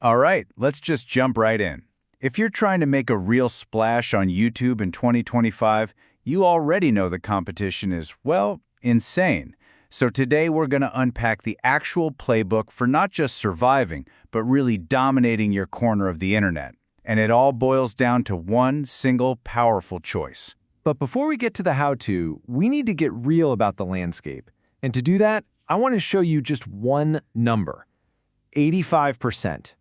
All right, let's just jump right in. If you're trying to make a real splash on YouTube in 2025, you already know the competition is, well, insane. So today we're going to unpack the actual playbook for not just surviving, but really dominating your corner of the internet. And it all boils down to one single powerful choice. But before we get to the how-to, we need to get real about the landscape. And to do that, I want to show you just one number: 85%.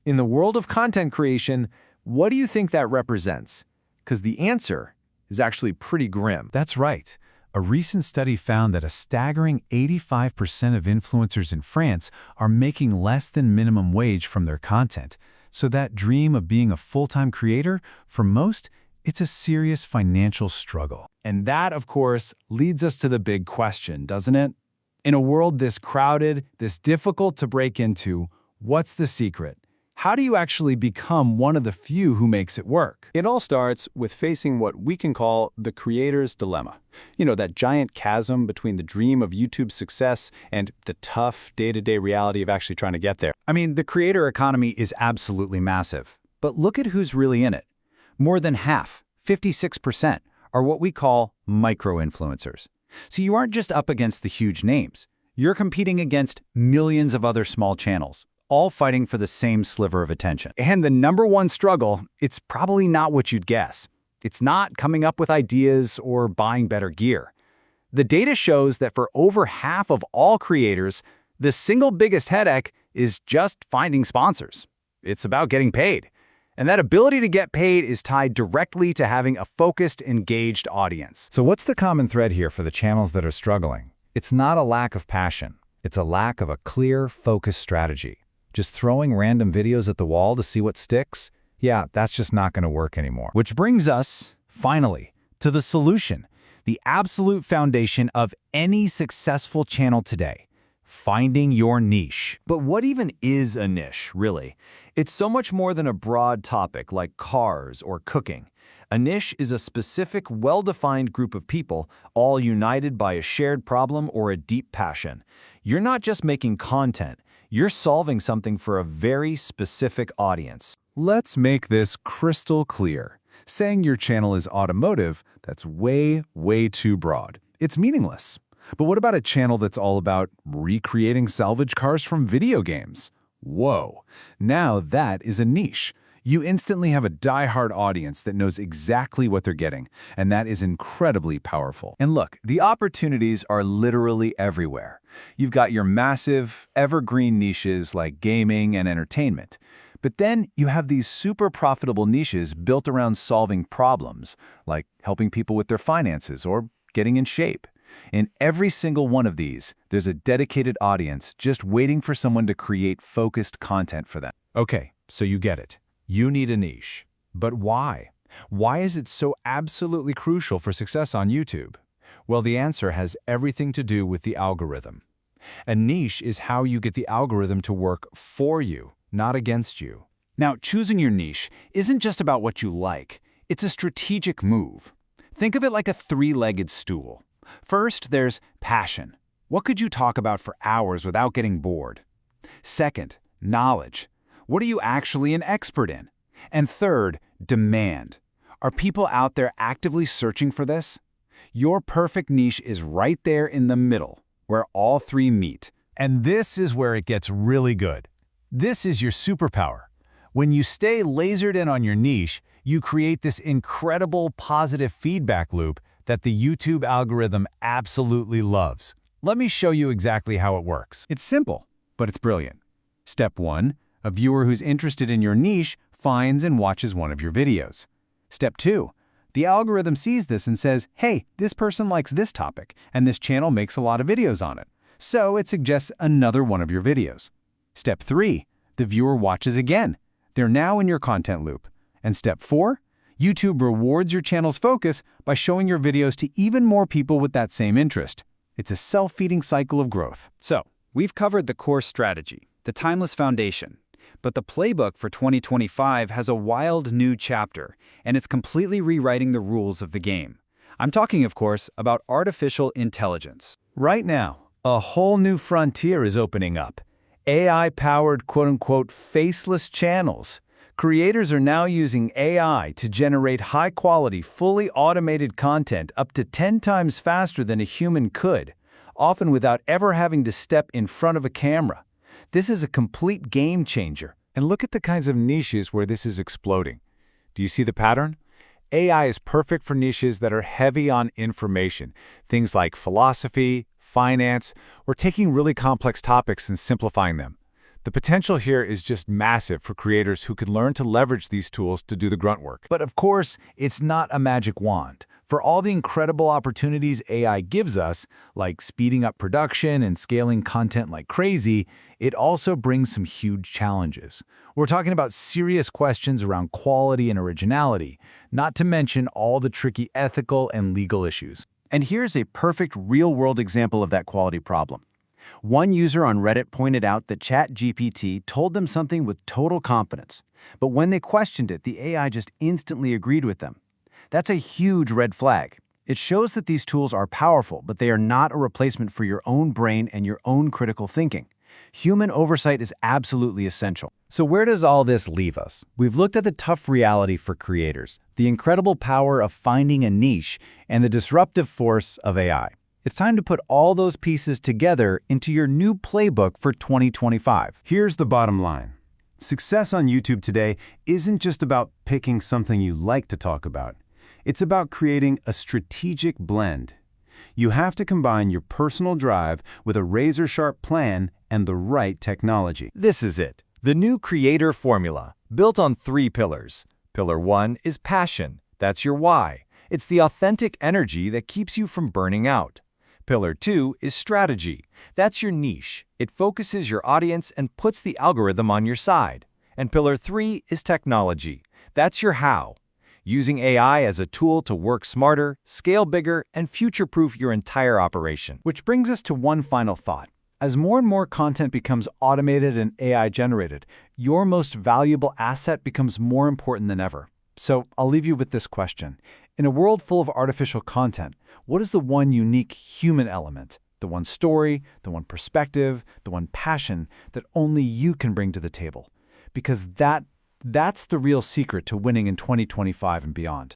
In the world of content creation, what do you think that represents? Because the answer is actually pretty grim. That's right. A recent study found that a staggering 85% of influencers in France are making less than minimum wage from their content. So that dream of being a full-time creator, for most, it's a serious financial struggle. And that, of course, leads us to the big question, doesn't it? In a world this crowded, this difficult to break into, what's the secret? How do you actually become one of the few who makes it work? It all starts with facing what we can call the creator's dilemma. You know, that giant chasm between the dream of YouTube's success and the tough day-to-day reality of actually trying to get there. I mean, the creator economy is absolutely massive. But look at who's really in it. More than half, 56%, are what we call micro-influencers. So you aren't just up against the huge names. You're competing against millions of other small channels, all fighting for the same sliver of attention. And the number one struggle, it's probably not what you'd guess. It's not coming up with ideas or buying better gear. The data shows that for over half of all creators, the single biggest headache is just finding sponsors. It's about getting paid. And that ability to get paid is tied directly to having a focused, engaged audience. So what's the common thread here for the channels that are struggling? It's not a lack of passion. It's a lack of a clear, focused strategy. Just throwing random videos at the wall to see what sticks? Yeah, that's just not going to work anymore. Which brings us, finally, to the solution, the absolute foundation of any successful channel today: finding your niche. But what even is a niche, really? It's so much more than a broad topic like cars or cooking. A niche is a specific, well-defined group of people, all united by a shared problem or a deep passion. You're not just making content. You're solving something for a very specific audience. Let's make this crystal clear. Saying your channel is automotive, that's way, way too broad. It's meaningless. But what about a channel that's all about recreating salvage cars from video games? Whoa, now that is a niche. You instantly have a die-hard audience that knows exactly what they're getting, and that is incredibly powerful. And look, the opportunities are literally everywhere. You've got your massive, evergreen niches like gaming and entertainment. But then you have these super profitable niches built around solving problems, like helping people with their finances or getting in shape. In every single one of these, there's a dedicated audience just waiting for someone to create focused content for them. Okay, so you get it. You need a niche. But why? Why is it so absolutely crucial for success on YouTube? Well, the answer has everything to do with the algorithm. A niche is how you get the algorithm to work for you, not against you. Now, choosing your niche isn't just about what you like. It's a strategic move. Think of it like a three-legged stool. First, there's passion. What could you talk about for hours without getting bored? Second, knowledge. What are you actually an expert in? And third, demand. Are people out there actively searching for this? Your perfect niche is right there in the middle, where all three meet. And this is where it gets really good. This is your superpower. When you stay lasered in on your niche, you create this incredible positive feedback loop that the YouTube algorithm absolutely loves. Let me show you exactly how it works. It's simple, but it's brilliant. Step 1, a viewer who's interested in your niche finds and watches one of your videos. Step 2, the algorithm sees this and says, hey, this person likes this topic, and this channel makes a lot of videos on it. So it suggests another one of your videos. Step 3, the viewer watches again. They're now in your content loop. And step 4, YouTube rewards your channel's focus by showing your videos to even more people with that same interest. It's a self-feeding cycle of growth. So, we've covered the core strategy, the timeless foundation. But the playbook for 2025 has a wild new chapter, and it's completely rewriting the rules of the game. I'm talking, of course, about artificial intelligence. Right now, a whole new frontier is opening up. AI-powered quote-unquote faceless channels. Creators are now using AI to generate high-quality, fully automated content up to 10 times faster than a human could, often without ever having to step in front of a camera. This is a complete game changer. And look at the kinds of niches where this is exploding. Do you see the pattern? AI is perfect for niches that are heavy on information, things like philosophy, finance, or taking really complex topics and simplifying them. The potential here is just massive for creators who can learn to leverage these tools to do the grunt work. But of course, it's not a magic wand. For all the incredible opportunities AI gives us, like speeding up production and scaling content like crazy, it also brings some huge challenges. We're talking about serious questions around quality and originality, not to mention all the tricky ethical and legal issues. And here's a perfect real-world example of that quality problem. One user on Reddit pointed out that ChatGPT told them something with total confidence, but when they questioned it, the AI just instantly agreed with them. That's a huge red flag. It shows that these tools are powerful, but they are not a replacement for your own brain and your own critical thinking. Human oversight is absolutely essential. So where does all this leave us? We've looked at the tough reality for creators, the incredible power of finding a niche, and the disruptive force of AI. It's time to put all those pieces together into your new playbook for 2025. Here's the bottom line. Success on YouTube today isn't just about picking something you like to talk about. It's about creating a strategic blend. You have to combine your personal drive with a razor-sharp plan and the right technology. This is it, the new creator formula, built on 3 pillars. Pillar 1 is passion. That's your why. It's the authentic energy that keeps you from burning out. Pillar 2 is strategy. That's your niche. It focuses your audience and puts the algorithm on your side. And Pillar 3 is technology. That's your how. Using AI as a tool to work smarter, scale bigger, and future-proof your entire operation. Which brings us to one final thought. As more and more content becomes automated and AI-generated, your most valuable asset becomes more important than ever. So I'll leave you with this question. In a world full of artificial content, what is the one unique human element, the one story, the one perspective, the one passion that only you can bring to the table? Because that's the real secret to winning in 2025 and beyond.